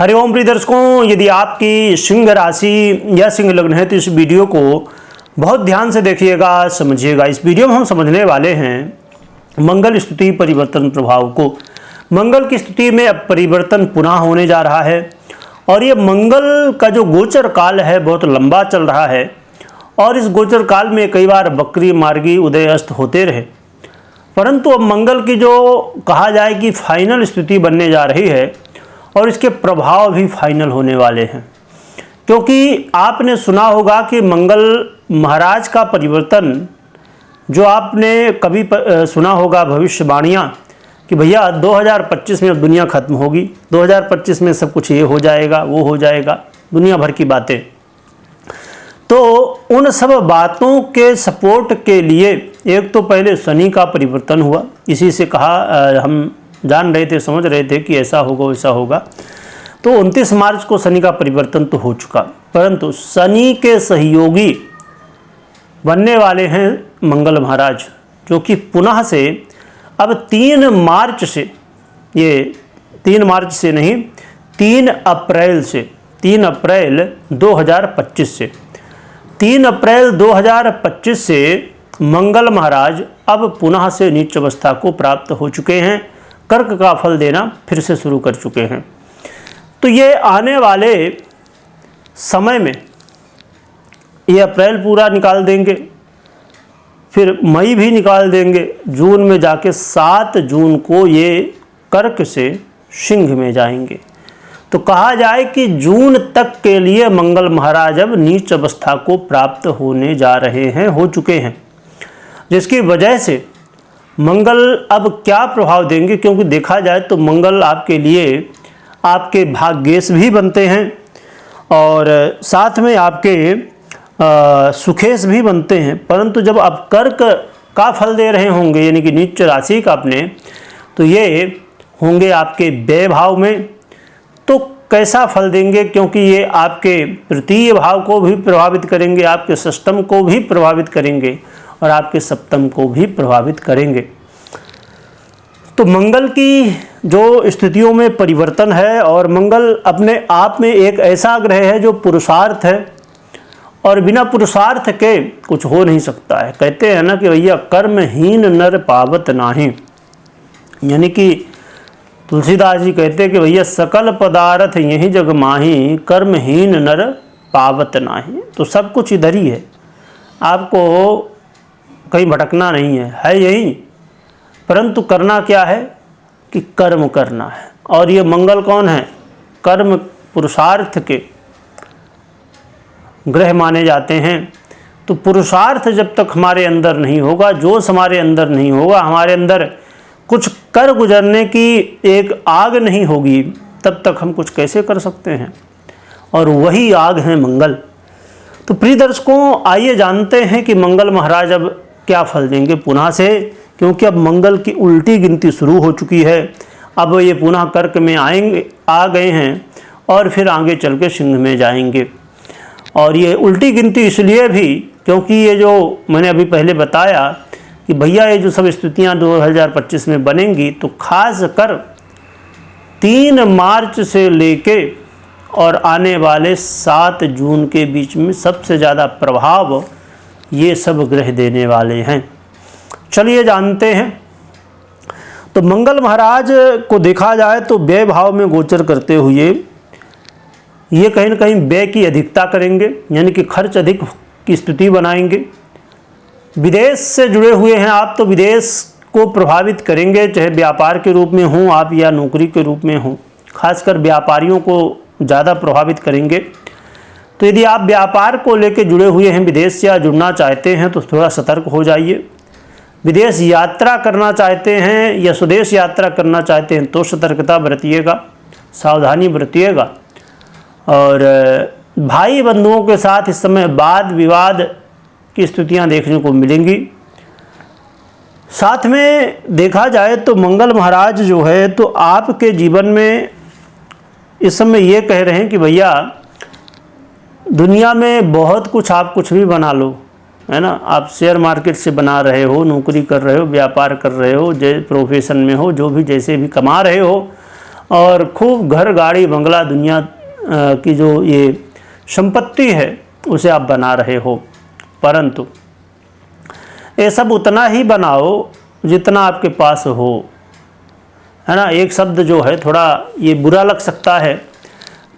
हरिओम प्रिय दर्शकों, यदि आपकी सिंह राशि या सिंह लग्न है तो इस वीडियो को बहुत ध्यान से देखिएगा, समझिएगा। इस वीडियो में हम समझने वाले हैं मंगल स्थिति परिवर्तन प्रभाव को। मंगल की स्थिति में अब परिवर्तन पुनः होने जा रहा है और ये मंगल का जो गोचर काल है बहुत लंबा चल रहा है और इस गोचर काल में कई बार वक्री मार्गी उदय अस्त होते रहे, परंतु अब मंगल की जो कहा जाए कि फाइनल स्थिति बनने जा रही है और इसके प्रभाव भी फाइनल होने वाले हैं। क्योंकि आपने सुना होगा कि मंगल महाराज का परिवर्तन, जो आपने कभी सुना होगा भविष्यवाणियाँ कि भैया 2025 में अब दुनिया खत्म होगी, 2025 में सब कुछ ये हो जाएगा, वो हो जाएगा, दुनिया भर की बातें। तो उन सब बातों के सपोर्ट के लिए एक तो पहले शनि का परिवर्तन हुआ, इसी से कहा हम जान रहे थे, समझ रहे थे कि ऐसा होगा वैसा होगा। तो 29 मार्च को शनि का परिवर्तन तो हो चुका, परंतु शनि के सहयोगी बनने वाले हैं मंगल महाराज, जो कि पुनः से अब 3 मार्च से, ये 3 मार्च से नहीं 3 अप्रैल से, 3 अप्रैल 2025 से, 3 अप्रैल 2025 से मंगल महाराज अब पुनः से नीच अवस्था को प्राप्त हो चुके हैं, कर्क का फल देना फिर से शुरू कर चुके हैं। तो ये आने वाले समय में ये अप्रैल पूरा निकाल देंगे, फिर मई भी निकाल देंगे, जून में जाके 7 जून को ये कर्क से सिंह में जाएंगे। तो कहा जाए कि जून तक के लिए मंगल महाराज अब नीच अवस्था को प्राप्त होने जा रहे हैं, हो चुके हैं, जिसकी वजह से मंगल अब क्या प्रभाव देंगे। क्योंकि देखा जाए तो मंगल आपके लिए आपके भाग्येश भी बनते हैं और साथ में आपके सुखेश भी बनते हैं, परंतु जब आप कर्क का फल दे रहे होंगे यानी कि नीच राशि का अपने, तो ये होंगे आपके व्यय भाव में। तो कैसा फल देंगे, क्योंकि ये आपके तृतीय भाव को भी प्रभावित करेंगे, आपके षष्टम को भी प्रभावित करेंगे और आपके सप्तम को भी प्रभावित करेंगे। तो मंगल की जो स्थितियों में परिवर्तन है, और मंगल अपने आप में एक ऐसा ग्रह है जो पुरुषार्थ है और बिना पुरुषार्थ के कुछ हो नहीं सकता है। कहते हैं ना कि भैया कर्महीन नर पावत नाही, यानी कि तुलसीदास जी कहते हैं कि भैया सकल पदार्थ यही जग माही, कर्महीन नर पावत नाही। तो सब कुछ इधर ही है, आपको कहीं भटकना नहीं है यही, परंतु करना क्या है कि कर्म करना है। और ये मंगल कौन है? कर्म पुरुषार्थ के ग्रह माने जाते हैं। तो पुरुषार्थ जब तक हमारे अंदर नहीं होगा, जोश हमारे अंदर नहीं होगा, हमारे अंदर कुछ कर गुजरने की एक आग नहीं होगी, तब तक हम कुछ कैसे कर सकते हैं। और वही आग है मंगल। तो प्रिय दर्शकों, आइए जानते हैं कि मंगल महाराज अब क्या फल देंगे पुनः से, क्योंकि अब मंगल की उल्टी गिनती शुरू हो चुकी है। अब ये पुनः कर्क में आ गए हैं और फिर आगे चल के सिंह में जाएंगे। और ये उल्टी गिनती इसलिए भी क्योंकि ये जो मैंने अभी पहले बताया कि भैया ये जो सब स्थितियाँ 2025 में बनेंगी, तो खास कर 3 मार्च से लेके और आने वाले 7 जून के बीच में सबसे ज़्यादा प्रभाव ये सब ग्रह देने वाले हैं। चलिए जानते हैं। तो मंगल महाराज को देखा जाए तो व्यय भाव में गोचर करते हुए ये कहीं ना कहीं व्यय की अधिकता करेंगे, यानी कि खर्च अधिक की स्थिति बनाएंगे। विदेश से जुड़े हुए हैं आप, तो विदेश को प्रभावित करेंगे, चाहे व्यापार के रूप में हों आप या नौकरी के रूप में हों। खासकर व्यापारियों को ज़्यादा प्रभावित करेंगे। तो यदि आप व्यापार को लेकर जुड़े हुए हैं, विदेश से या जुड़ना चाहते हैं, तो थोड़ा सतर्क हो जाइए। विदेश यात्रा करना चाहते हैं या स्वदेश यात्रा करना चाहते हैं तो सतर्कता बरतिएगा, सावधानी बरतिएगा। और भाई बंधुओं के साथ इस समय वाद विवाद की स्थितियां देखने को मिलेंगी। साथ में देखा जाए तो मंगल महाराज जो है तो आपके जीवन में इस समय ये कह रहे हैं कि भैया दुनिया में बहुत कुछ, आप कुछ भी बना लो, है ना। आप शेयर मार्केट से बना रहे हो, नौकरी कर रहे हो, व्यापार कर रहे हो, प्रोफेशन में हो, जो भी जैसे भी कमा रहे हो, और खूब घर गाड़ी बंगला दुनिया की जो ये संपत्ति है उसे आप बना रहे हो, परंतु ये सब उतना ही बनाओ जितना आपके पास हो, है ना। एक शब्द जो है थोड़ा ये बुरा लग सकता है,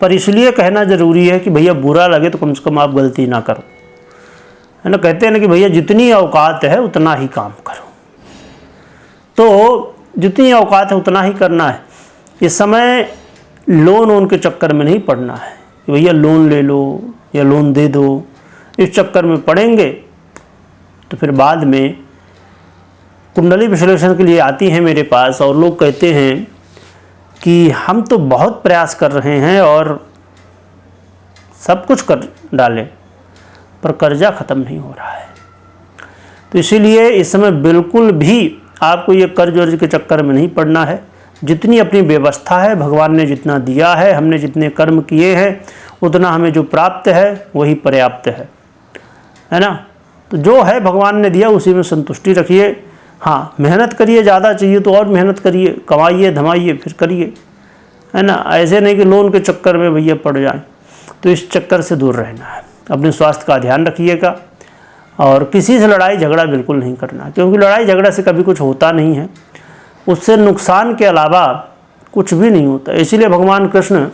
पर इसलिए कहना ज़रूरी है कि भैया बुरा लगे तो कम से कम आप गलती ना करो, है ना। कहते हैं ना कि भैया जितनी औकात है उतना ही काम करो, तो जितनी औकात है उतना ही करना है। इस समय लोन के चक्कर में नहीं पड़ना है कि भैया लोन ले लो या लोन दे दो, इस चक्कर में पड़ेंगे तो फिर बाद में कुंडली विश्लेषण के लिए आती हैं मेरे पास और लोग कहते हैं कि हम तो बहुत प्रयास कर रहे हैं और सब कुछ कर डालें पर कर्जा ख़त्म नहीं हो रहा है। तो इसीलिए इस समय बिल्कुल भी आपको ये कर्ज वर्ज के चक्कर में नहीं पड़ना है। जितनी अपनी व्यवस्था है, भगवान ने जितना दिया है, हमने जितने कर्म किए हैं उतना हमें जो प्राप्त है वही पर्याप्त है ना। तो जो है भगवान ने दिया उसी में संतुष्टि रखिए। हाँ, मेहनत करिए, ज़्यादा चाहिए तो और मेहनत करिए, कमाइए धमाइए फिर करिए, है ना। ऐसे नहीं कि लोन के चक्कर में भैया पड़ जाएं। तो इस चक्कर से दूर रहना है। अपने स्वास्थ्य का ध्यान रखिएगा और किसी से लड़ाई झगड़ा बिल्कुल नहीं करना, क्योंकि लड़ाई झगड़ा से कभी कुछ होता नहीं है, उससे नुकसान के अलावा कुछ भी नहीं होता। इसीलिए भगवान कृष्ण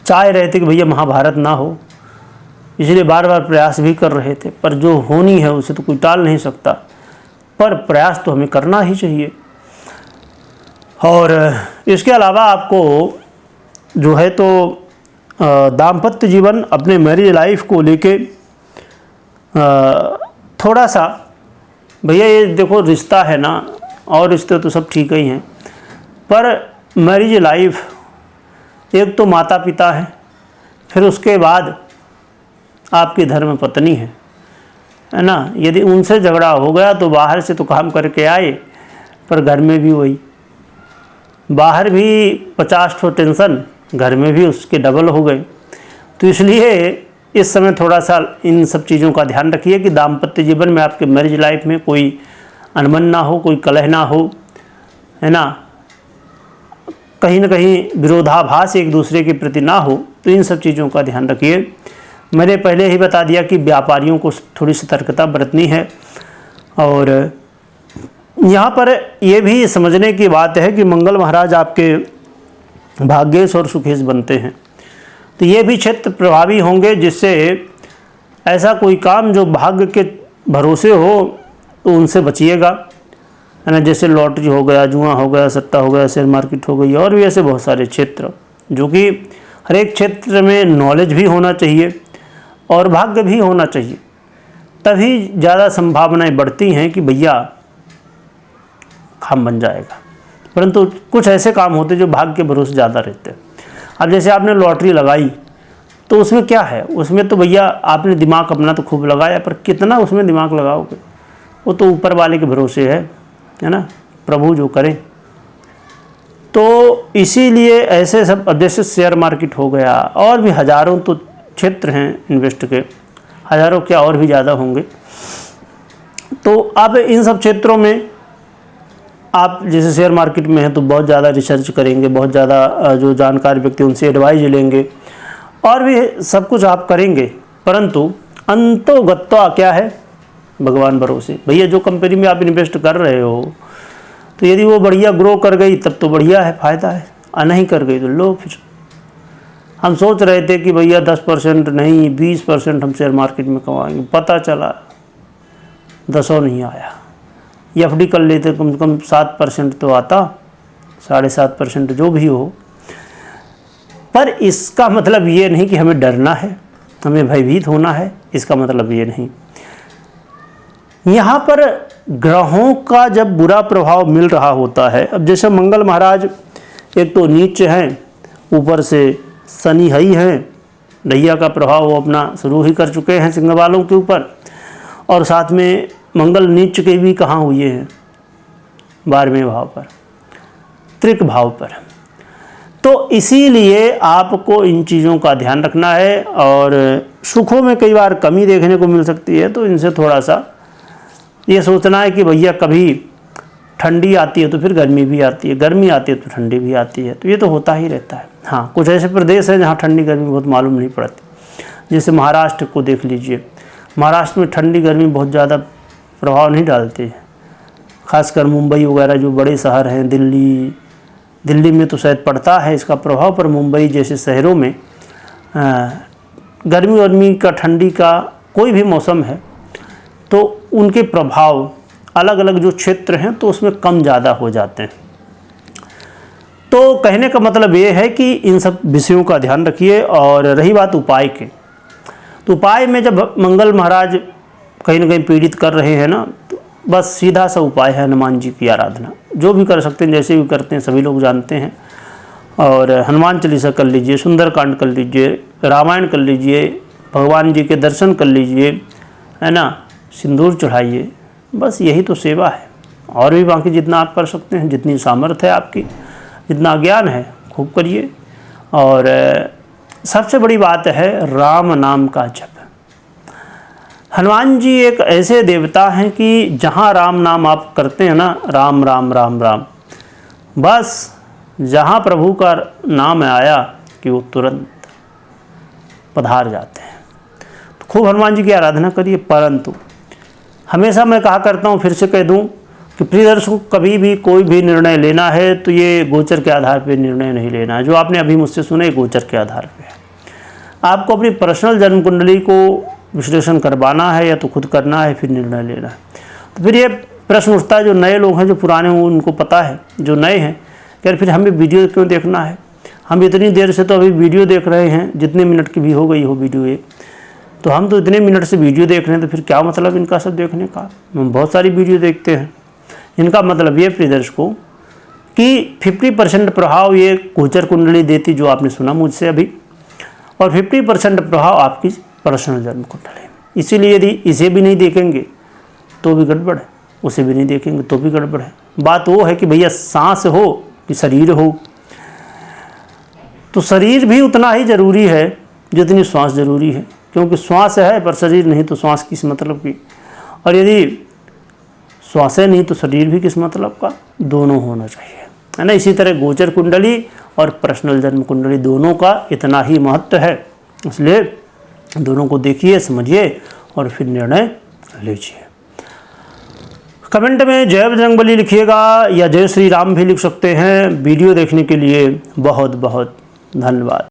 चाह रहे थे कि भैया महाभारत ना हो, इसलिए बार बार प्रयास भी कर रहे थे, पर जो होनी है उसे तो कोई टाल नहीं सकता, पर प्रयास तो हमें करना ही चाहिए। और इसके अलावा आपको जो है तो दाम्पत्य जीवन, अपने मैरिज लाइफ को लेके थोड़ा सा, भैया ये देखो रिश्ता है ना, और रिश्ते तो सब ठीक ही हैं, पर मैरिज लाइफ एक तो माता पिता है, फिर उसके बाद आपकी धर्म पत्नी है ना। यदि उनसे झगड़ा हो गया तो बाहर से तो काम करके आए, पर घर में भी वही, बाहर भी 50 ठो टेंशन, घर में भी उसके डबल हो गए। तो इसलिए इस समय थोड़ा सा इन सब चीज़ों का ध्यान रखिए कि दाम्पत्य जीवन में, आपके मैरिज लाइफ में कोई अनबन ना हो, कोई कलह ना हो, है ना, कहीं ना कहीं विरोधाभास एक दूसरे के प्रति ना हो। तो इन सब चीज़ों का ध्यान रखिए। मैंने पहले ही बता दिया कि व्यापारियों को थोड़ी सतर्कता बरतनी है। और यहाँ पर यह भी समझने की बात है कि मंगल महाराज आपके भाग्येश और सुखेश बनते हैं, तो ये भी क्षेत्र प्रभावी होंगे, जिससे ऐसा कोई काम जो भाग्य के भरोसे हो तो उनसे बचिएगा, है ना। जैसे लॉटरी हो गया, जुआ हो गया, सट्टा हो गया, शेयर मार्केट हो गई, और भी ऐसे बहुत सारे क्षेत्र, जो कि हर एक क्षेत्र में नॉलेज भी होना चाहिए और भाग्य भी होना चाहिए, तभी ज़्यादा संभावनाएं बढ़ती हैं कि भैया काम बन जाएगा। परंतु कुछ ऐसे काम होते जो भाग्य के भरोसे ज़्यादा रहते हैं। अब जैसे आपने लॉटरी लगाई तो उसमें क्या है, उसमें तो भैया आपने दिमाग अपना तो खूब लगाया, पर कितना उसमें दिमाग लगाओगे, वो तो ऊपर वाले के भरोसे है ना, प्रभु जो करें। तो इसीलिए ऐसे सब, अब जैसे शेयर मार्केट हो गया, और भी हज़ारों तो क्षेत्र हैं इन्वेस्ट के, हज़ारों क्या और भी ज़्यादा होंगे। तो अब इन सब क्षेत्रों में आप जैसे शेयर मार्केट में है तो बहुत ज़्यादा रिसर्च करेंगे, बहुत ज़्यादा जो जानकार व्यक्ति उनसे एडवाइज लेंगे, और भी सब कुछ आप करेंगे, परंतु अंतोगत्वा क्या है, भगवान भरोसे। भैया जो कंपनी में आप इन्वेस्ट कर रहे हो, तो यदि वो बढ़िया ग्रो कर गई तब तो बढ़िया है, फ़ायदा है, और नहीं कर गई तो लो। फिर हम सोच रहे थे कि भैया 10% नहीं 20% हम शेयर मार्केट में कमाएंगे, पता चला 10 नहीं आया। एफडी कर लेते कम से कम 7% तो आता, 7.5% जो भी हो। पर इसका मतलब ये नहीं कि हमें डरना है, हमें भयभीत होना है, इसका मतलब ये नहीं। यहाँ पर ग्रहों का जब बुरा प्रभाव मिल रहा होता है, अब जैसे मंगल महाराज एक तो नीच हैं, ऊपर से शनि ही हैं, ढैया का प्रभाव वो अपना शुरू ही कर चुके हैं सिंह वालों के ऊपर, और साथ में मंगल नीच के भी कहाँ हुए हैं, 12वें भाव पर, त्रिक भाव पर। तो इसीलिए आपको इन चीज़ों का ध्यान रखना है, और सुखों में कई बार कमी देखने को मिल सकती है, तो इनसे थोड़ा सा ये सोचना है कि भैया कभी ठंडी आती है तो फिर गर्मी भी आती है, गर्मी आती है तो ठंडी भी आती है, तो ये तो होता ही रहता है। हाँ, कुछ ऐसे प्रदेश हैं जहाँ ठंडी गर्मी बहुत मालूम नहीं पड़ती, जैसे महाराष्ट्र को देख लीजिए। महाराष्ट्र में ठंडी गर्मी बहुत ज़्यादा प्रभाव नहीं डालती है, खासकर मुंबई वगैरह जो बड़े शहर हैं, दिल्ली में तो शायद पड़ता है इसका प्रभाव, पर मुंबई जैसे शहरों में गर्मी का, ठंडी का कोई भी मौसम है तो उनके प्रभाव अलग अलग जो क्षेत्र हैं तो उसमें कम ज़्यादा हो जाते हैं। तो कहने का मतलब ये है कि इन सब विषयों का ध्यान रखिए। और रही बात उपाय के, तो उपाय में जब मंगल महाराज कहीं ना कहीं पीड़ित कर रहे हैं ना, तो बस सीधा सा उपाय है हनुमान जी की आराधना, जो भी कर सकते हैं, जैसे भी करते हैं सभी लोग जानते हैं। और हनुमान चालीसा कर लीजिए, सुंदरकांड कर लीजिए, रामायण कर लीजिए, भगवान जी के दर्शन कर लीजिए, है ना, सिंदूर चढ़ाइए, बस यही तो सेवा है। और भी बाकी जितना आप कर सकते हैं, जितनी सामर्थ्य है आपकी, जितना ज्ञान है, खूब करिए। और सबसे बड़ी बात है राम नाम का जप। हनुमान जी एक ऐसे देवता हैं कि जहाँ राम नाम आप करते हैं ना, राम राम राम राम, बस जहाँ प्रभु का नाम आया कि वो तुरंत पधार जाते हैं। तो खूब हनुमान जी की आराधना करिए। परंतु हमेशा मैं कहा करता हूँ, फिर से कह दूँ कि प्रिय दर्शकों, कभी भी कोई भी निर्णय लेना है तो ये गोचर के आधार पर निर्णय नहीं लेना है। जो आपने अभी मुझसे सुना ये गोचर के आधार पर है। आपको अपनी पर्सनल जन्म कुंडली को विश्लेषण करवाना है या तो खुद करना है, फिर निर्णय लेना है। तो फिर ये प्रश्न उठता है, जो नए लोग हैं, जो पुराने हैं उनको पता है, जो नए हैं यार फिर हमें वीडियो क्यों देखना है, हम इतनी देर से तो अभी वीडियो देख रहे हैं, जितने मिनट की भी हो गई हो वीडियो ये, तो हम तो इतने मिनट से वीडियो देख रहे हैं, तो फिर क्या मतलब इनका सब देखने का। हम बहुत सारी वीडियो देखते हैं। इनका मतलब ये प्रिय दर्शकों कि 50% प्रभाव ये गोचर कुंडली देती, जो आपने सुना मुझसे अभी, और 50% प्रभाव आपकी पर्सनल जन्म कुंडली। इसीलिए यदि इसे भी नहीं देखेंगे तो भी गड़बड़ है, उसे भी नहीं देखेंगे तो भी गड़बड़ है। बात वो है कि भैया सांस हो कि शरीर हो, तो शरीर भी उतना ही जरूरी है जितनी श्वास जरूरी है, क्योंकि श्वास है पर शरीर नहीं तो श्वास किस मतलब की, और यदि श्वास नहीं तो शरीर भी किस मतलब का, दोनों होना चाहिए, है ना। इसी तरह गोचर कुंडली और पर्सनल जन्म कुंडली दोनों का इतना ही महत्व है, इसलिए दोनों को देखिए, समझिए और फिर निर्णय लीजिए। कमेंट में जय बजरंगबली लिखिएगा या जय श्री राम भी लिख सकते हैं। वीडियो देखने के लिए बहुत बहुत धन्यवाद।